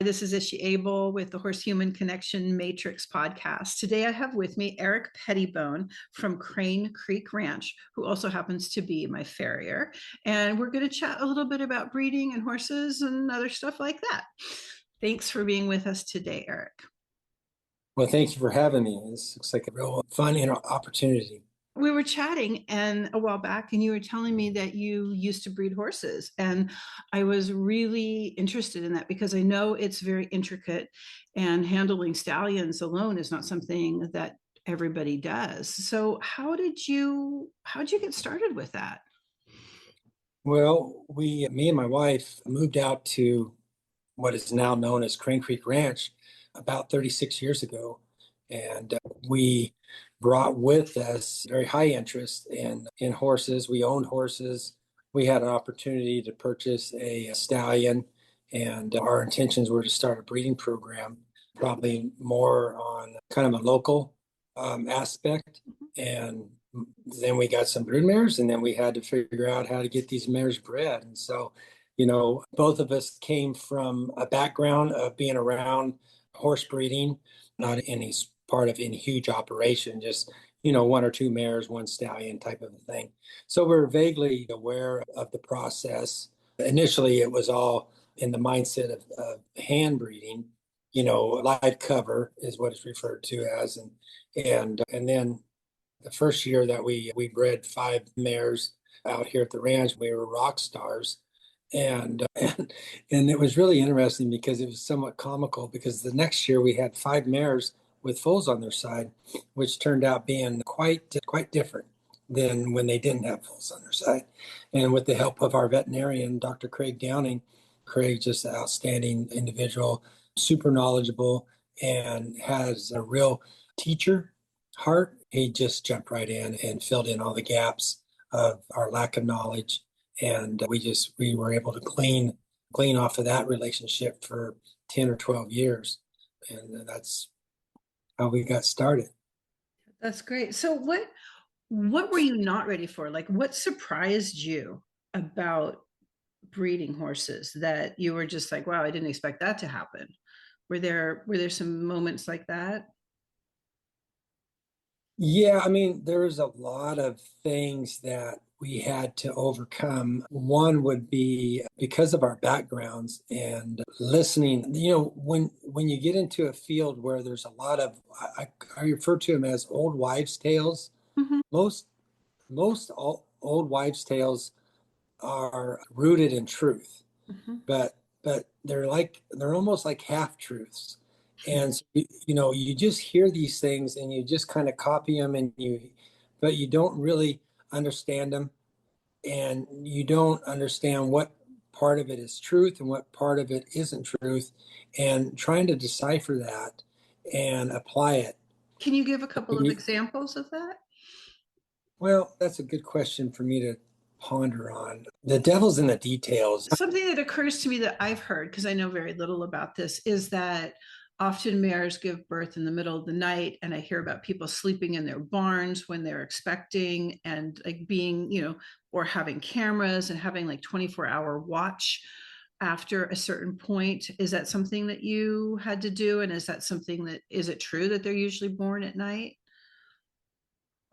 This is Ishi Abel with the Horse Human Connection Matrix podcast. Today I have with me Eric Pettibone from Crane Creek Ranch, who also happens to be my farrier. And we're going to chat a little bit about breeding and horses and other stuff like that. Thanks for being with us today, Eric. Well, thank you for having me. This looks like a real fun opportunity. We were chatting a while back, and you were telling me that you used to breed horses. And I was really interested in that because I know it's very intricate, and handling stallions alone is not something that everybody does. So how'd you get started with that? Well, me and my wife moved out to what is now known as Crane Creek Ranch about 36 years ago. And we brought with us very high interest in horses. We owned horses. We had an opportunity to purchase a stallion, and our intentions were to start a breeding program, probably more on kind of a local aspect. And then we got some brood mares, and then we had to figure out how to get these mares bred. And so, both of us came from a background of being around horse breeding, not any part of any huge operation, just, one or two mares, one stallion type of a thing. So we're vaguely aware of the process. Initially, it was all in the mindset of hand breeding, live cover is what it's referred to as. And then the first year that we bred 5 mares out here at the ranch, we were rock stars. And it was really interesting because it was somewhat comical, because the next year we had 5 mares with foals on their side, which turned out being quite different than when they didn't have foals on their side. And with the help of our veterinarian, Dr. Craig Downing, Craig, just an outstanding individual, super knowledgeable, and has a real teacher heart. He just jumped right in and filled in all the gaps of our lack of knowledge. And we were able to glean off of that relationship for 10 or 12 years. And that's how we got started. That's great. So what were you not ready for? Like, what surprised you about breeding horses that you were just like, wow, I didn't expect that to happen? Were there some moments like that? Yeah, I mean, there was a lot of things that we had to overcome. One would be because of our backgrounds and listening. When you get into a field where there's a lot of, I refer to them as old wives' tales. Mm-hmm. Most old wives' tales are rooted in truth, Mm-hmm. but they're almost like half truths. And so, you just hear these things and you just kind of copy them, but you don't really understand them, and you don't understand what part of it is truth and what part of it isn't truth, and trying to decipher that and apply it. Can you give a couple of examples of that? Well, that's a good question for me to ponder on. The devil's in the details. Something that occurs to me that I've heard, because I know very little about this, is that often mares give birth in the middle of the night, and I hear about people sleeping in their barns when they're expecting, and like being, or having cameras and having like 24-hour watch after a certain point. Is that something that you had to do? And is it true that they're usually born at night?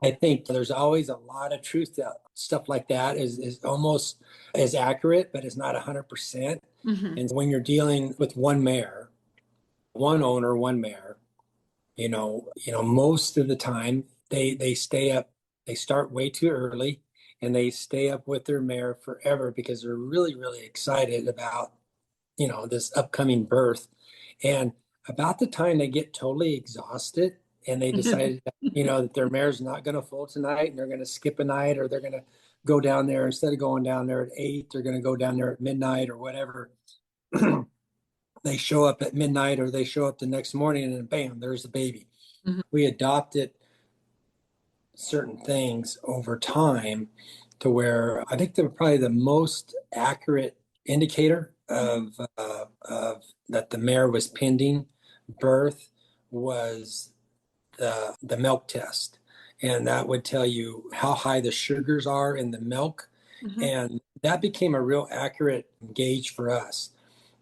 I think there's always a lot of truth to stuff like that is almost as accurate, but it's not 100%. Mm-hmm. And when you're dealing with one mare, one owner, one mare, most of the time they stay up, they start way too early, and they stay up with their mare forever because they're really, really excited about, this upcoming birth. And about the time they get totally exhausted and they decide that, that their mare's not going to foal tonight and they're going to skip a night, or they're going to go down there, instead of going down there at 8, they're going to go down there at midnight or whatever. They show up at midnight, or they show up the next morning, and bam, there's the baby. Mm-hmm. We adopted certain things over time to where I think they're probably the most accurate indicator of that the mare was pending birth was the milk test. And that would tell you how high the sugars are in the milk. Mm-hmm. And that became a real accurate gauge for us.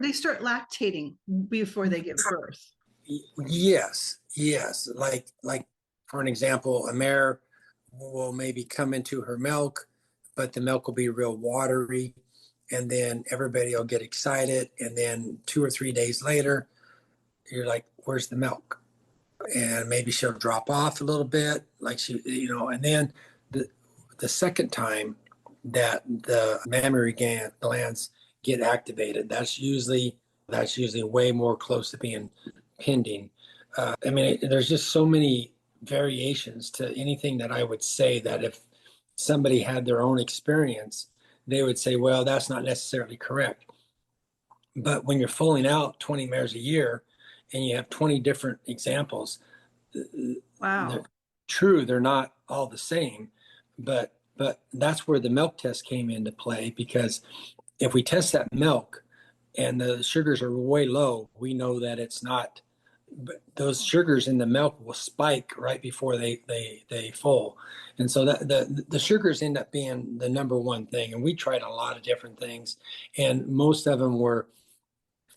They start lactating before they give birth. Yes. Like for an example, a mare will maybe come into her milk, but the milk will be real watery, and then everybody will get excited, and then 2 or 3 days later, you're like, "Where's the milk?" And maybe she'll drop off a little bit, like and then the the second time that the mammary glands get activated, that's usually way more close to being pending. I mean, there's just so many variations to anything that I would say that if somebody had their own experience, they would say, well, that's not necessarily correct. But when you're foaling out 20 mares a year and you have 20 different examples, they're Wow. true, they're not all the same, but that's where the milk test came into play, because if we test that milk and the sugars are way low, we know that it's not. But those sugars in the milk will spike right before they foal, and so that the sugars end up being the number one thing. And we tried a lot of different things, and most of them were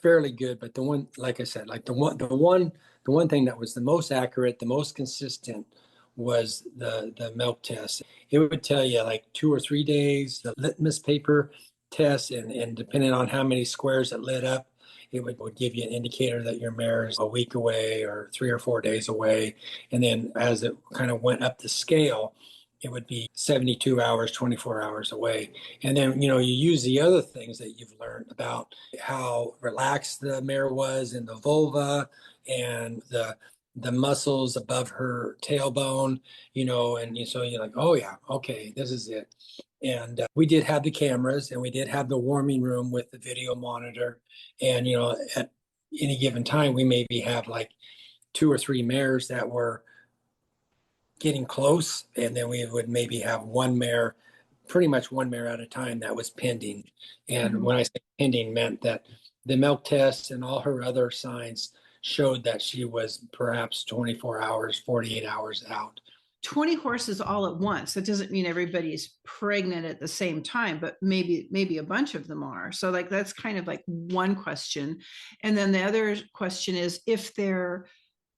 fairly good. But the one, like I said, like the one thing that was the most accurate, the most consistent, was the milk test. It would tell you like 2 or 3 days, the litmus paper test, and depending on how many squares it lit up, it would give you an indicator that your mare is a week away or 3 or 4 days away. And then as it kind of went up the scale, it would be 72 hours, 24 hours away. And then, you use the other things that you've learned about how relaxed the mare was in the vulva and the muscles above her tailbone, and so you're like, oh yeah, okay, this is it. And we did have the cameras, and we did have the warming room with the video monitor. And, at any given time, we maybe have like 2 or 3 mares that were getting close, and then we would maybe have one mare, pretty much one mare at a time, that was pending. And Mhm. when I say pending, meant that the milk test and all her other signs showed that she was perhaps 24 hours, 48 hours out. 20 horses all at once. That doesn't mean everybody's pregnant at the same time, but maybe a bunch of them are. So like that's kind of like one question. And then the other question is if they're,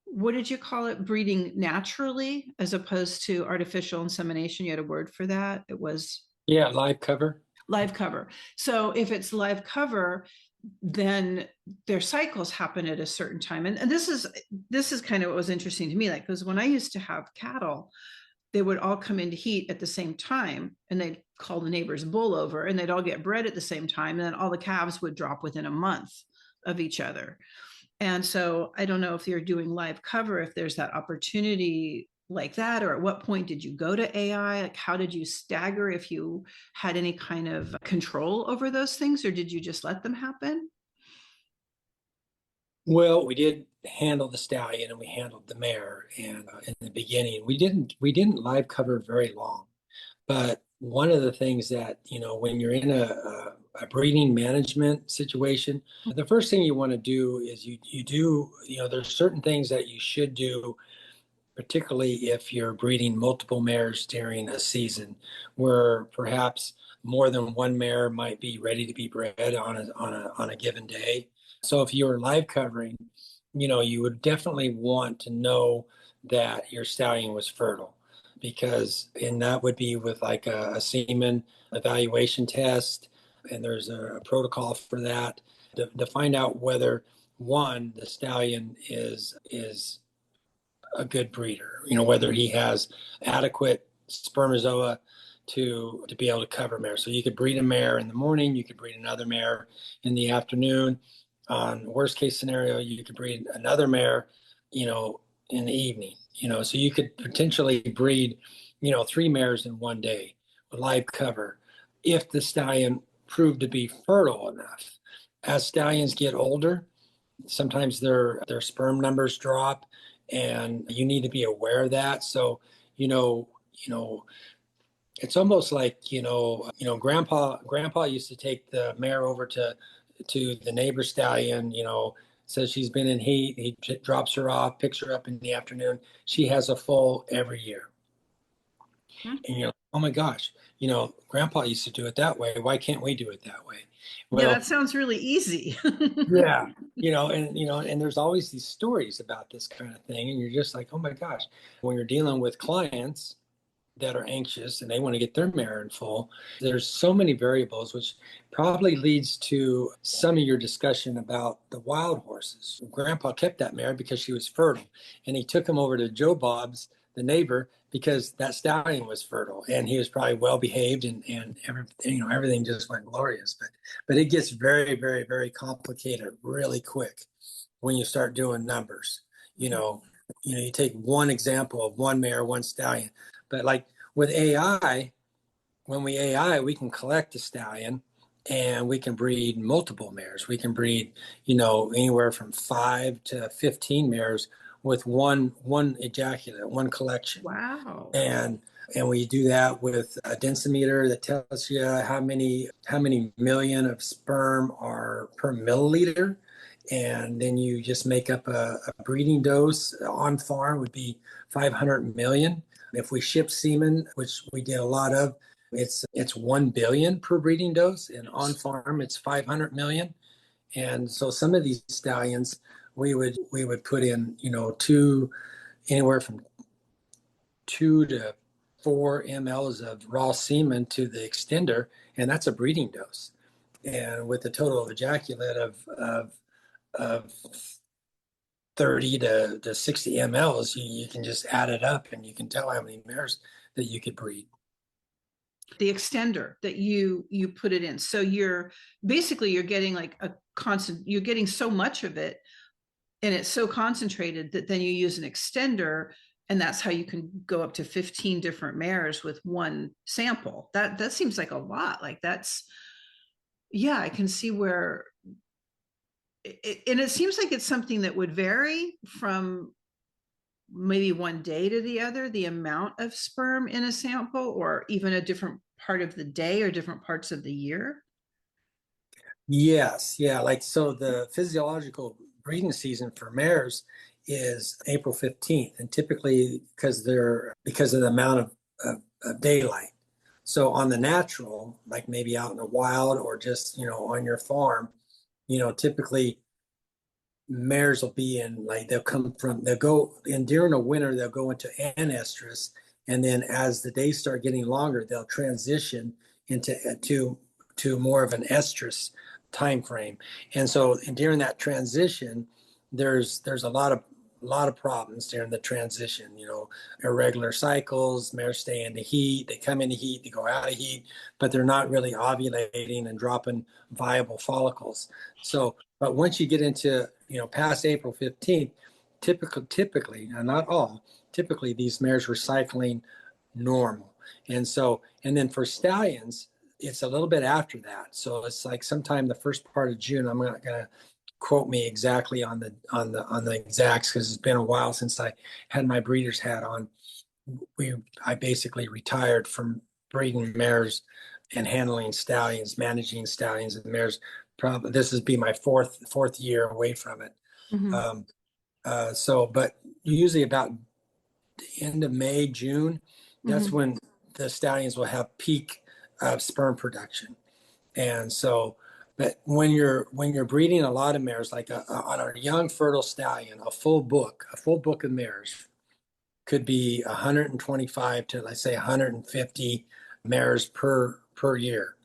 what did you call it, breeding naturally as opposed to artificial insemination? You had a word for that. It was Yeah, live cover. live cover. So if it's live cover, then their cycles happen at a certain time. And this is kind of what was interesting to me, like, because when I used to have cattle, they would all come into heat at the same time, and they'd call the neighbor's bull over, and they'd all get bred at the same time, and then all the calves would drop within a month of each other. And so I don't know if you're doing live cover, if there's that opportunity like that, or at what point did you go to AI? Like, how did you stagger, if you had any kind of control over those things, or did you just let them happen? Well, we did handle the stallion and we handled the mare, and in the beginning, we didn't live cover very long. But one of the things that, when you're in a breeding management situation, the first thing you want to do is you do, there's certain things that you should do, particularly if you're breeding multiple mares during a season, where perhaps more than one mare might be ready to be bred on a given day. So if you're live covering, you would definitely want to know that your stallion was fertile, and that would be with like a semen evaluation test, and there's a protocol for that to find out whether, one, the stallion is a good breeder, whether he has adequate spermazoa to be able to cover mare. So you could breed a mare in the morning, you could breed another mare in the afternoon. On worst case scenario, you could breed another mare, in the evening. So you could potentially breed, 3 mares in one day with live cover if the stallion proved to be fertile enough. As stallions get older, sometimes their sperm numbers drop, and you need to be aware of that. So, it's almost like, grandpa used to take the mare over to the neighbor stallion, says she's been in heat, he drops her off, picks her up in the afternoon, she has a foal every year. Hmm. And you're like, oh my gosh, grandpa used to do it that way, why can't we do it that way? Yeah, Well, that sounds really easy. yeah, and there's always these stories about this kind of thing, and you're just like, oh my gosh, when you're dealing with clients that are anxious and they want to get their mare in full, there's so many variables, which probably leads to some of your discussion about the wild horses. Grandpa kept that mare because she was fertile, and he took him over to Joe Bob's, the neighbor, because that stallion was fertile and he was probably well behaved, and everything just went glorious. But it gets very, very, very complicated really quick when you start doing numbers. You know, you take one example of one mare, one stallion, but like with AI, when we AI, we can collect a stallion and we can breed multiple mares. We can breed, anywhere from 5 to 15 mares with one ejaculate, one collection. Wow. And we do that with a densimeter that tells you how many million of sperm are per milliliter. And then you just make up a breeding dose on farm would be 500 million. If we ship semen, which we did a lot of, it's 1 billion per breeding dose, and on farm it's 500 million. And so some of these stallions we would put in, anywhere from 2 to 4 mLs of raw semen to the extender, and that's a breeding dose. And with a total ejaculate of 30 to 60 mLs, you can just add it up and you can tell how many mares that you could breed. The extender that you put it in. So you're getting like a constant, you're getting so much of it and it's so concentrated that then you use an extender, and that's how you can go up to 15 different mares with one sample. That seems like a lot. Like that's, yeah, I can see where and it seems like it's something that would vary from maybe one day to the other, the amount of sperm in a sample, or even a different part of the day or different parts of the year. Yes, yeah. Like, so the physiological breeding season for mares is April 15th, and typically because of the amount of daylight. So on the natural, like maybe out in the wild or just, on your farm, typically mares will be in, like, they'll go in during the winter, they'll go into anestrus, and then as the days start getting longer, they'll transition into to more of an estrus time frame. And so during that transition, there's a lot of problems during the transition. Irregular cycles, mares stay in the heat, they come in the heat, they go out of heat, but they're not really ovulating and dropping viable follicles. So, but once you get into, past April 15th, typically, and not all, typically these mares were cycling normal. And then for stallions, it's a little bit after that. So it's like sometime the first part of June. I'm not going to quote me exactly on the exacts because it's been a while since I had my breeder's hat on. I basically retired from breeding mares and handling stallions, managing stallions and mares. Probably this would be my fourth year away from it. Mm-hmm. But usually about the end of May, June, that's Mm-hmm. when the stallions will have peak sperm production. And so, but when you're breeding a lot of mares, like on a young fertile stallion, a full book of mares could be 125 to, let's say, 150 mares per year,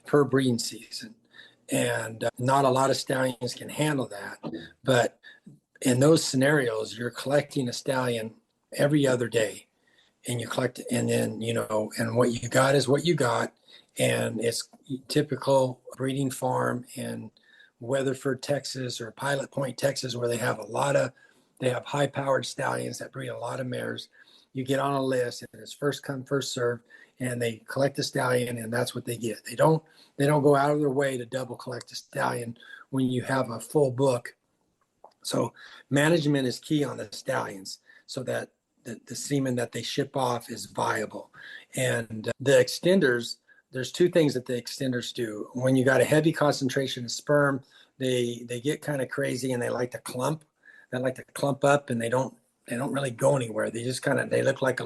per breeding season. And not a lot of stallions can handle that. But in those scenarios, you're collecting a stallion every other day, and you collect, and then, and what you got is what you got. And it's typical breeding farm in Weatherford, Texas, or Pilot Point, Texas, where they have high powered stallions that breed a lot of mares. You get on a list and it's first come, first served, and they collect the stallion, and that's what they get. They don't go out of their way to double collect a stallion when you have a full book. So management is key on the stallions so that the semen that they ship off is viable. And the extenders, there's two things that the extenders do. When you got a heavy concentration of sperm, they get kind of crazy and they like to clump. They like to clump up, and they don't really go anywhere. They just kind of, they look like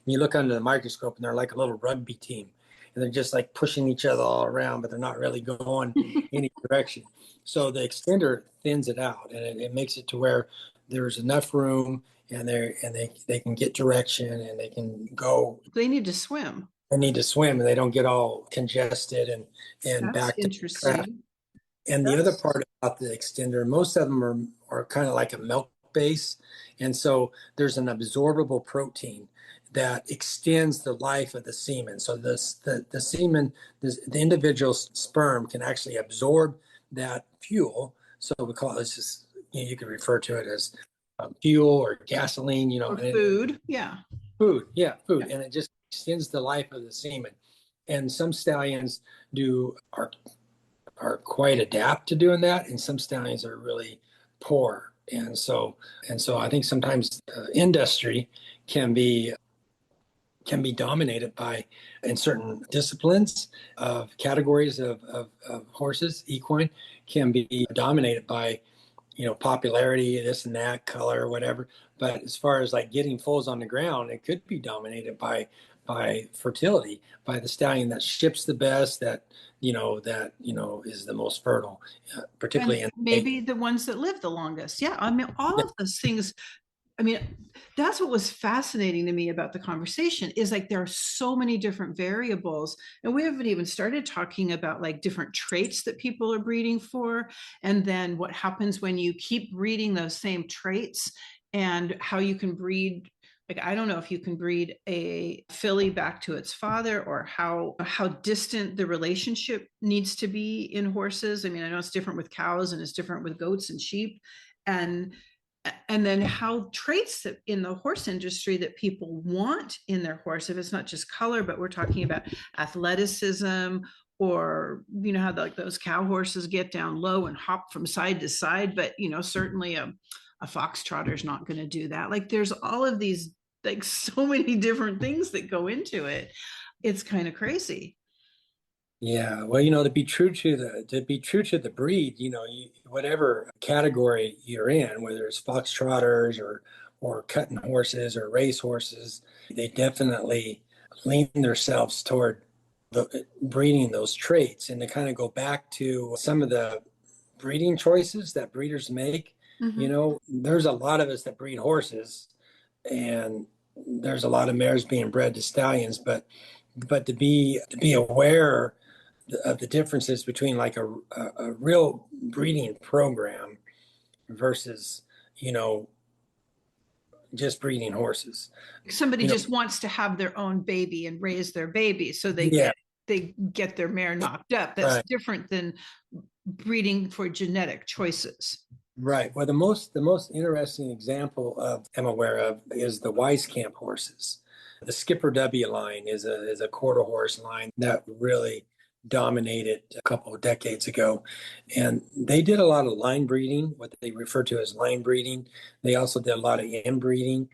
you look under the microscope and they're like a little rugby team. and they're just like pushing each other all around, but they're not really going any direction. So the extender thins it out, and it makes it to where there's enough room, and they can get direction, and they can go. They need to swim. They need to swim, and they don't get all congested and That's back to traffic. interesting. And the other That's part about the extender, most of them are kind of like a milk base. And so there's an absorbable protein that extends the life of the semen. So the semen, the individual sperm can actually absorb that fuel. So we call it, it's just, you could refer to it as fuel or gasoline, or food. Yeah. Food. Yeah, food. Yeah. And it just extends the life of the semen. And some stallions do are quite adept to doing that, and some stallions are really poor. And so I think sometimes industry can be dominated by, in certain disciplines of categories of horses, equine can be dominated by, popularity, this and that, color, whatever. But as far as like getting foals on the ground, it could be dominated by fertility, by the stallion that ships the best, that is the most fertile, particularly And in maybe the ones that live the longest. Yeah. I mean, all of those things. I mean, that's what was fascinating to me about the conversation is like there are so many different variables. And we haven't even started talking about like different traits that people are breeding for. And then what happens when you keep breeding those same traits and how you can breed. Like, I don't know if you can breed a filly back to its father or how distant the relationship needs to be in horses. I mean, I know it's different with cows and it's different with goats and sheep. And then how traits that in the horse industry that people want in their horse, if it's not just color, but we're talking about athleticism, or how like those cow horses get down low and hop from side to side, but certainly a foxtrotter is not going to do that. Like there's all of these, like so many different things that go into it. It's kind of crazy. Yeah, well, to be true to the breed, whatever category you're in, whether it's foxtrotters or cutting horses or race horses, they definitely lean themselves toward breeding those traits. And to kind of go back to some of the breeding choices that breeders make, Mm-hmm. there's a lot of us that breed horses, and there's a lot of mares being bred to stallions, but to be aware of the differences between like a real breeding program versus just breeding horses. Somebody You know, just wants to have their own baby and raise their baby, so they yeah, get their mare knocked up. That's right, different than breeding for genetic choices. right. Well, the most interesting example of I'm aware of is the Weiskamp horses. The Skipper W line is a quarter horse line that really dominated a couple of decades ago, and they did a lot of line breeding, what they refer to as line breeding. They also did a lot of inbreeding,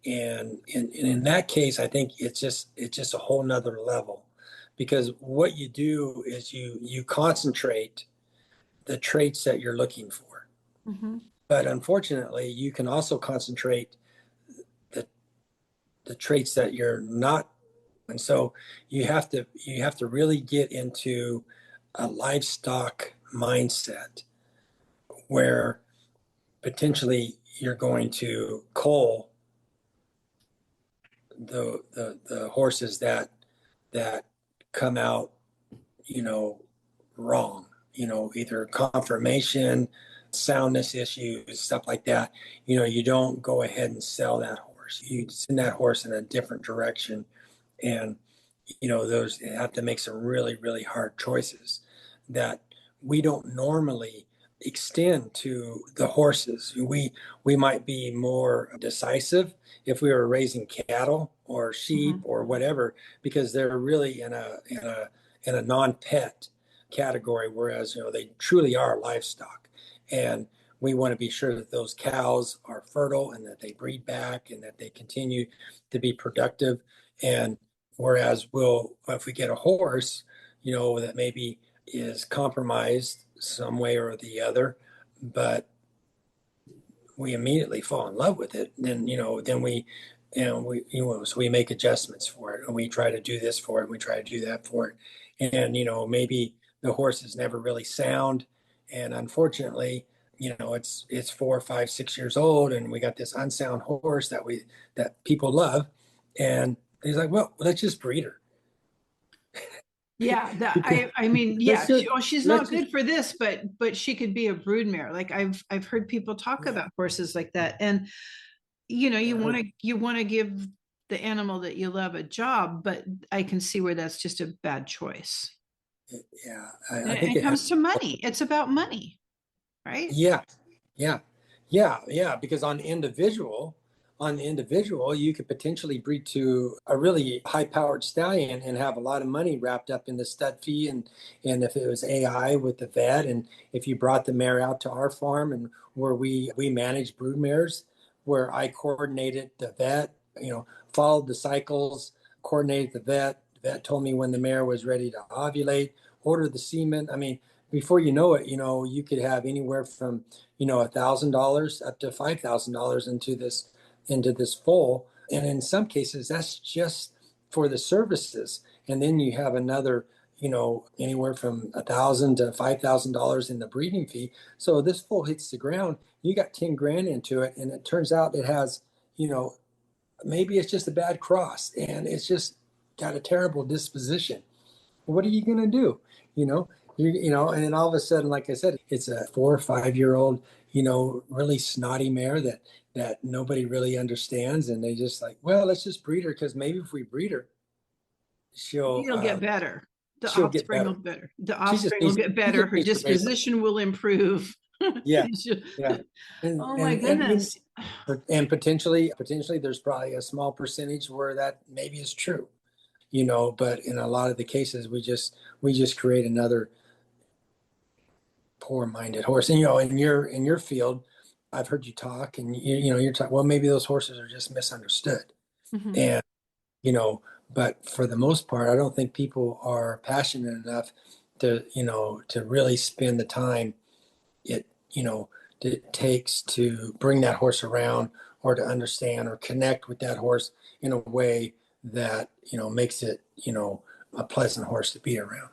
and in that case, I think it's just a whole nother level, because what you do is you concentrate the traits that you're looking for. Mm-hmm. But unfortunately, you can also concentrate the the traits that you're not. And so you have to really get into a livestock mindset where potentially you're going to cull the horses that come out, you know, wrong, either conformation, soundness issues, stuff like that. You don't go ahead and sell that horse. You send that horse in a different direction. And, those have to make some really, really hard choices that we don't normally extend to the horses. We might be more decisive if we were raising cattle or sheep Mm-hmm. or whatever, because they're really in a non-pet category, whereas they truly are livestock. And we want to be sure that those cows are fertile and that they breed back and that they continue to be productive. And whereas if we get a horse, that maybe is compromised some way or the other, but we immediately fall in love with it, then and so we make adjustments for it, and we try to do this for it, and we try to do that for it. And, maybe the horse is never really sound. And unfortunately, it's 4, 5, 6 years old, and we got this unsound horse that people love. And he's like, well, let's just breed her. Yeah, that Because I mean, let's yeah, just she's let's not just good for this, but she could be a broodmare. Like I've heard people talk yeah, about horses like that. And you yeah, want to give the animal that you love a job, but I can see where that's just a bad choice. yeah. And I think it it has. comes to money. It's about money, right? Yeah, yeah, yeah. Because on the individual, you could potentially breed to a really high-powered stallion and have a lot of money wrapped up in the stud fee, and if it was AI with the vet, and if you brought the mare out to our farm and where we manage brood mares, where I coordinated the vet, followed the cycles, coordinated the vet. The vet told me when the mare was ready to ovulate, ordered the semen. I mean, before you know it, you could have anywhere from, $1,000 up to $5,000 into this foal. And in some cases, that's just for the services. And then you have another, anywhere from $1,000 to $5,000 in the breeding fee. So this foal hits the ground, you got 10 grand into it, and it turns out it has, maybe it's just a bad cross, and it's just got a terrible disposition. What are you going to do? You know, and then all of a sudden, like I said, it's a 4 or 5 year old, really snotty mare that nobody really understands. And they just like, well, let's just breed her because maybe if we breed her, she'll, It'll get uh, better. The she'll get offspring will better. better. The She just offspring will needs, get she better. just Her needs to raise up. disposition will improve. Yeah. Yeah. And, Oh my and, and, you- goodness. and potentially there's probably a small percentage where that maybe is true, but in a lot of the cases, we just create another poor-minded horse. And in your field, I've heard you talk, and you're talking. Well, maybe those horses are just misunderstood, Mhm. and but for the most part, I don't think people are passionate enough to really spend the time it you know that it takes to bring that horse around, or to understand or connect with that horse in a way that makes it a pleasant horse to be around.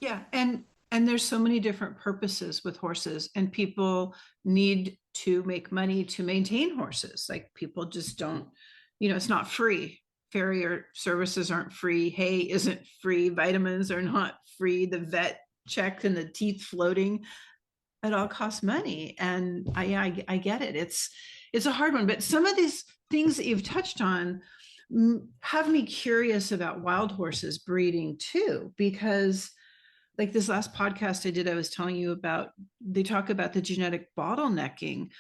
Yeah, and there's so many different purposes with horses, and people need to make money to maintain horses. Like people just don't, it's not free. Farrier services aren't free. Hay isn't free. Vitamins are not free. The vet check and the teeth floating, it all costs money. And I get it. It's a hard one, but some of these things that you've touched on have me curious about wild horses breeding too, because like this last podcast I did, I was telling you about, they talk about the genetic bottlenecking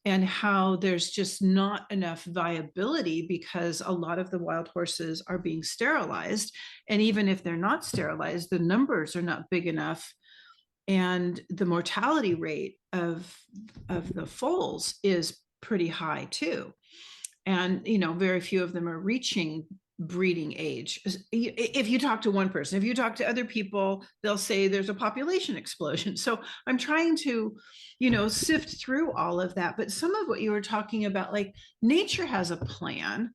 and how there's just not enough viability because a lot of the wild horses are being sterilized. And even if they're not sterilized, the numbers are not big enough. And the mortality rate of the foals is pretty high too. And very few of them are reaching breeding age. If you talk to one person, if you talk to other people, they'll say there's a population explosion. So I'm trying to sift through all of that. But some of what you were talking about, like nature has a plan,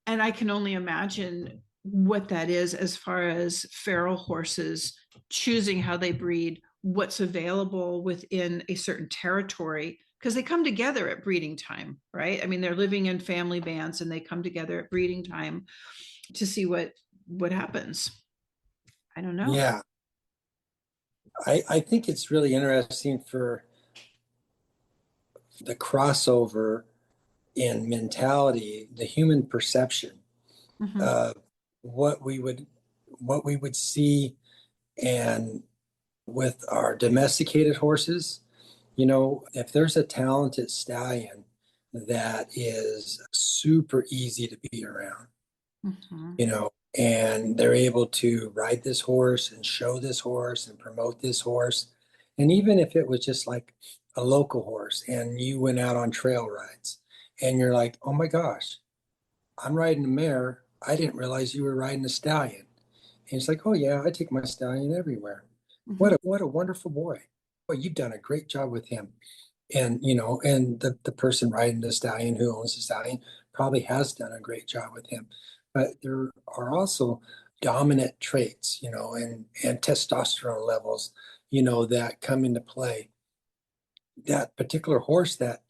and I can only imagine what that is as far as feral horses choosing how they breed, what's available within a certain territory, because they come together at breeding time, right? I mean, they're living in family bands and they come together at breeding time to see what happens. I don't know. Yeah, I think it's really interesting for the crossover in mentality, the human perception Mhm. of what we would what we would see, and with our domesticated horses, if there's a talented stallion that is super easy to be around, Mhm. and they're able to ride this horse and show this horse and promote this horse. And even if it was just like a local horse and you went out on trail rides and you're like, oh my gosh, I'm riding a mare. I didn't realize you were riding a stallion. And it's like, oh yeah, I take my stallion everywhere. What Mhm. a wonderful boy. Boy, you've done a great job with him. And the person riding the stallion, who owns the stallion, probably has done a great job with him. But there are also dominant traits, and testosterone levels, that come into play. That particular horse that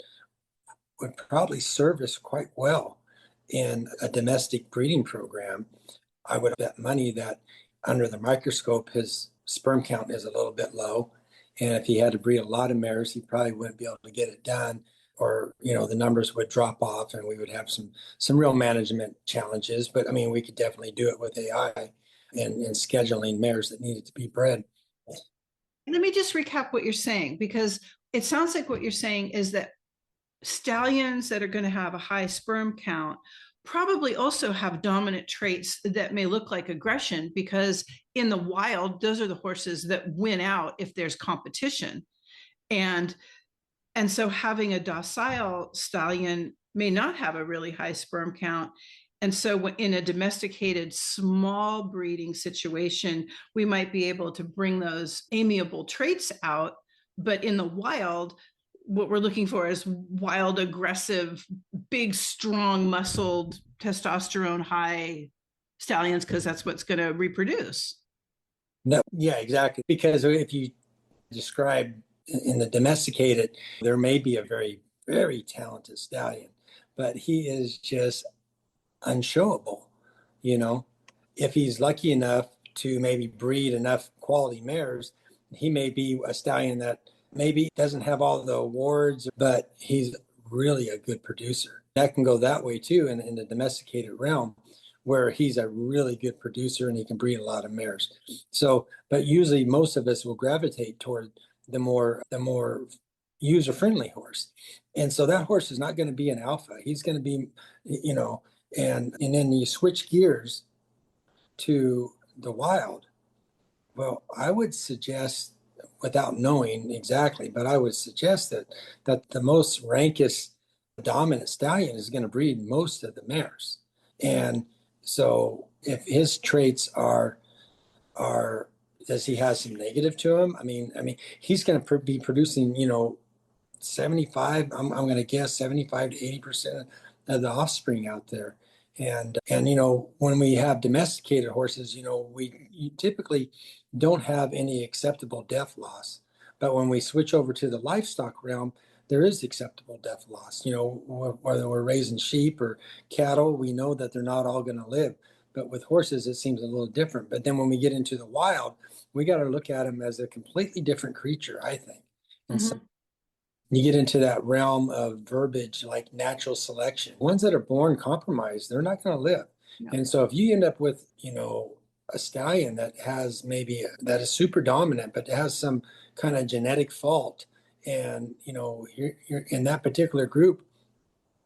would probably service quite well in a domestic breeding program, I would bet money that under the microscope, his sperm count is a little bit low. And if he had to breed a lot of mares, he probably wouldn't be able to get it done, or, the numbers would drop off and we would have some real management challenges. But I mean, we could definitely do it with AI and scheduling mares that needed to be bred. Let me just recap what you're saying, because it sounds like what you're saying is that stallions that are going to have a high sperm count probably also have dominant traits that may look like aggression, because in the wild, those are the horses that win out if there's competition. And so having a docile stallion may not have a really high sperm count. And so in a domesticated small breeding situation, we might be able to bring those amiable traits out. But in the wild, what we're looking for is wild, aggressive, big, strong, muscled, testosterone high stallions, because that's what's going to reproduce. No, yeah, exactly. Because if you describe in the domesticated, there may be a very, very talented stallion, but he is just unshowable. If he's lucky enough to maybe breed enough quality mares, he may be a stallion that maybe doesn't have all the awards, but he's really a good producer. That can go that way too in the domesticated realm, where he's a really good producer and he can breed a lot of mares. So, but usually most of us will gravitate toward the more user-friendly horse. And so that horse is not going to be an alpha. He's going to be, and then you switch gears to the wild. Well, I would suggest, without knowing exactly, but I would suggest that the most rankest dominant stallion is going to breed most of the mares. And so if his traits are does he have some negative to him? I mean, he's going to be producing, 75, I'm going to guess 75 to 80% of the offspring out there. And when we have domesticated horses, you typically don't have any acceptable death loss. But when we switch over to the livestock realm, there is acceptable death loss. Whether we're raising sheep or cattle, we know that they're not all going to live. But with horses, it seems a little different. But then when we get into the wild, we got to look at them as a completely different creature, I think. And so you get into that realm of verbiage like natural selection. Ones that are born compromised, they're not going to live. No. And so if you end up with, a stallion that has that is super dominant, but has some kind of genetic fault, and, you're in that particular group,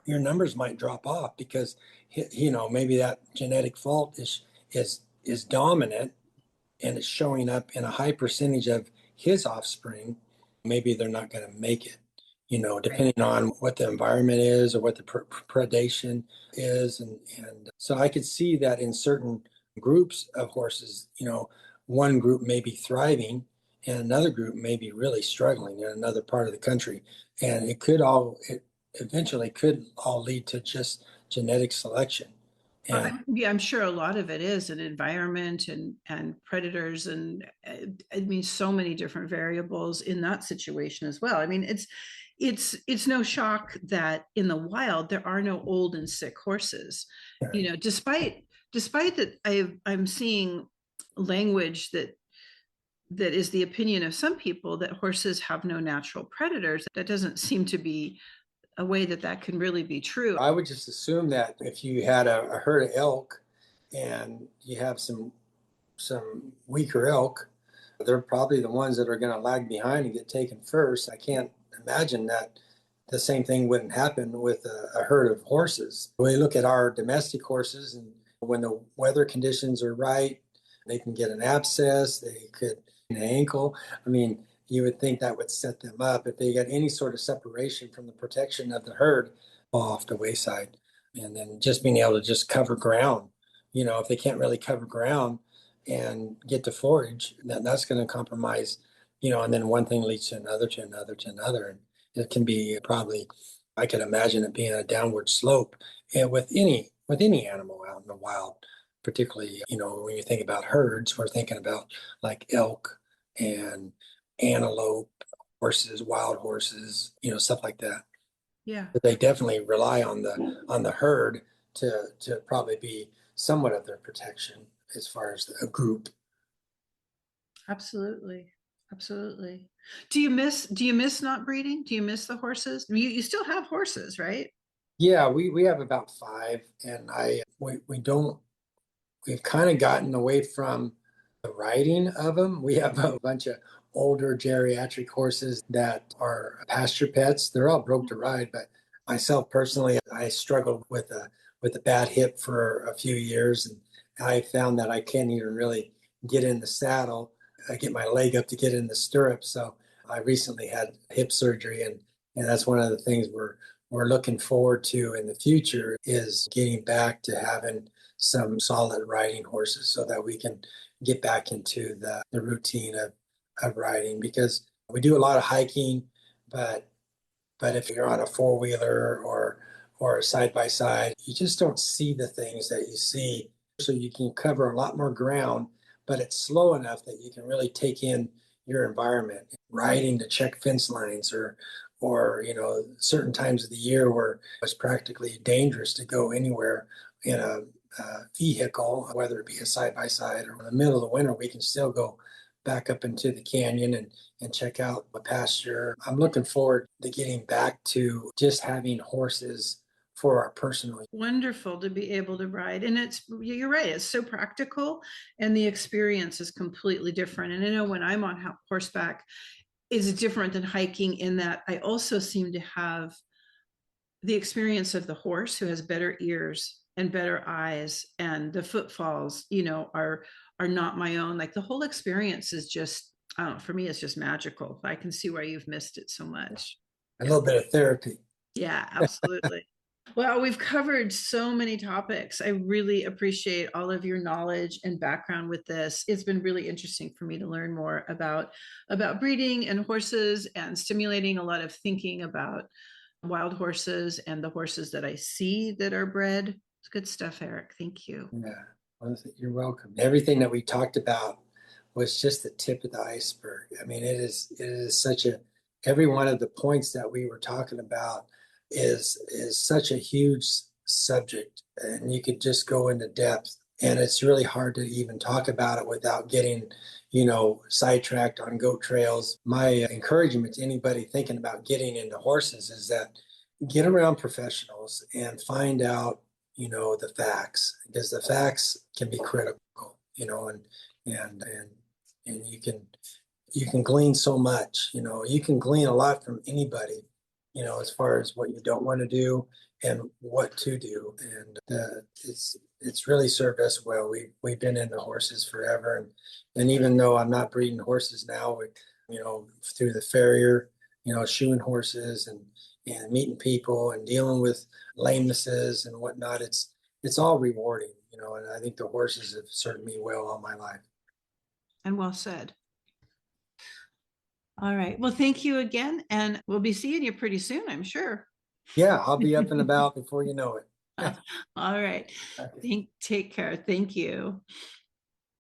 your numbers might drop off because, maybe that genetic fault is dominant and it's showing up in a high percentage of his offspring. Maybe they're not going to make it, depending on what the environment is or what the predation is. And so I could see that in certain groups of horses, one group may be thriving and another group may be really struggling in another part of the country. And it eventually could all lead to just genetic selection. Yeah, I'm sure a lot of it is an environment and predators, and I mean, so many different variables in that situation as well. I mean, it's no shock that in the wild there are no old and sick horses. Right. Despite that, I'm seeing language that is the opinion of some people that horses have no natural predators. That doesn't seem to be a way that can really be true. I would just assume that if you had a herd of elk and you have some weaker elk, they're probably the ones that are going to lag behind and get taken first. I can't imagine that the same thing wouldn't happen with a herd of horses. We look at our domestic horses, and when the weather conditions are right, they can get an abscess, they could an ankle. I mean, you would think that would set them up if they got any sort of separation from the protection of the herd off the wayside. And then just being able to just cover ground, if they can't really cover ground and get to forage, that's going to compromise, and then one thing leads to another, to another, to another. And it can be probably I could imagine it being a downward slope with any animal out in the wild, particularly, when you think about herds, we're thinking about like elk and antelope, horses, wild horses, stuff like that. Yeah, But they definitely rely on the herd to probably be somewhat of their protection as far as a group. absolutely. Absolutely. Do you miss not breeding? Do you miss the horses? You still have horses, right? Yeah, we have about five, and we don't we've kind of gotten away from the riding of them. We have a bunch of older geriatric horses that are pasture pets. They're all broke to ride, but myself personally, I struggled with a bad hip for a few years, and I found that I can't even really get in the saddle. I get my leg up to get in the stirrup. So I recently had hip surgery, and that's one of the things we're looking forward to in the future is getting back to having some solid riding horses so that we can get back into the routine of riding because we do a lot of hiking, but if you're on a four-wheeler or a side by side, you just don't see the things that you see. So you can cover a lot more ground, but it's slow enough that you can really take in your environment. Riding to check fence lines or certain times of the year where it's practically dangerous to go anywhere in a vehicle, whether it be a side by side or in the middle of the winter, we can still go back up into the canyon and check out the pasture. I'm looking forward to getting back to just having horses for our personal. Wonderful to be able to ride. And you're right, it's so practical and the experience is completely different. And I know when I'm on horseback, is different than hiking in that I also seem to have the experience of the horse who has better ears and better eyes, and the footfalls, are not my own. Like the whole experience is just, I don't know, for me, it's just magical. I can see why you've missed it so much. A Yeah. little bit of therapy. Yeah, absolutely. Well, we've covered so many topics. I really appreciate all of your knowledge and background with this. It's been really interesting for me to learn more about breeding and horses and stimulating a lot of thinking about wild horses and the horses that I see that are bred. It's good stuff, Eric. Thank you. Yeah, well, you're welcome. Everything that we talked about was just the tip of the iceberg. I mean, it is such a every one of the points that we were talking about is such a huge subject, and you could just go into depth. And it's really hard to even talk about it without getting, sidetracked on goat trails. My encouragement to anybody thinking about getting into horses is that get around professionals and find out the facts because the facts can be critical, and and you can glean so much, you can glean a lot from anybody, as far as what you don't want to do and what to do. And it's really served us well. We've been in the horses forever, and even though I'm not breeding horses now, through the farrier, shoeing horses and meeting people and dealing with lamenesses and whatnot, it's all rewarding, and I think the horses have served me well all my life. And well said. All right. Well, thank you again. And we'll be seeing you pretty soon, I'm sure. Yeah, I'll be up and about before you know it. All right. Okay. Take care. Thank you.